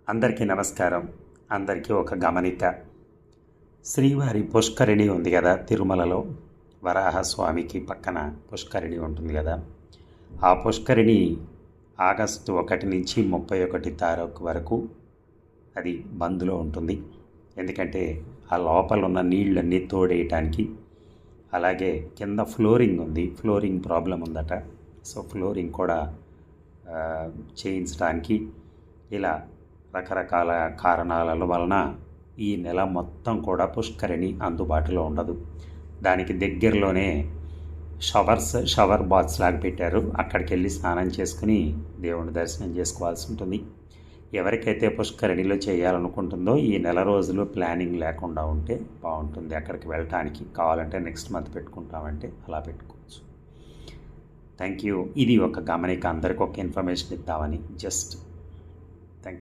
అందరికీ నమస్కారం. అందరికీ ఒక గమనిక. శ్రీవారి పుష్కరిణి ఉంది కదా తిరుమలలో, వరాహస్వామికి పక్కన పుష్కరిణి ఉంటుంది కదా. ఆ పుష్కరిణి ఆగస్టు 1 నుంచి 31 తారీఖు వరకు అది బంద్లో ఉంటుంది. ఎందుకంటే ఆ లోపల ఉన్న నీళ్ళన్నీ తోడేయటానికి, అలాగే కింద ఫ్లోరింగ్ ఉంది, ఫ్లోరింగ్ ప్రాబ్లం ఉందట. సో ఫ్లోరింగ్ కూడా చేయించడానికి ఇలా రకరకాల కారణాల వలన ఈ నెల మొత్తం కూడా పుష్కరిణి అందుబాటులో ఉండదు. దానికి దగ్గరలోనే షవర్ బాత్స్ లాగా పెట్టారు. అక్కడికి వెళ్ళి స్నానం చేసుకుని దేవుని దర్శనం చేసుకోవాల్సి ఉంటుంది. ఎవరికైతే పుష్కరిణిలో చేయాలనుకుంటుందో ఈ నెల రోజులు ప్లానింగ్ లేకుండా ఉంటే బాగుంటుంది అక్కడికి వెళ్ళటానికి. కావాలంటే నెక్స్ట్ మంత్ పెట్టుకుంటామంటే అలా పెట్టుకోవచ్చు. Thank you. ఇది ఒక గమనిక, అందరికి ఒక ఇన్ఫర్మేషన్ ఇద్దామని జస్ట్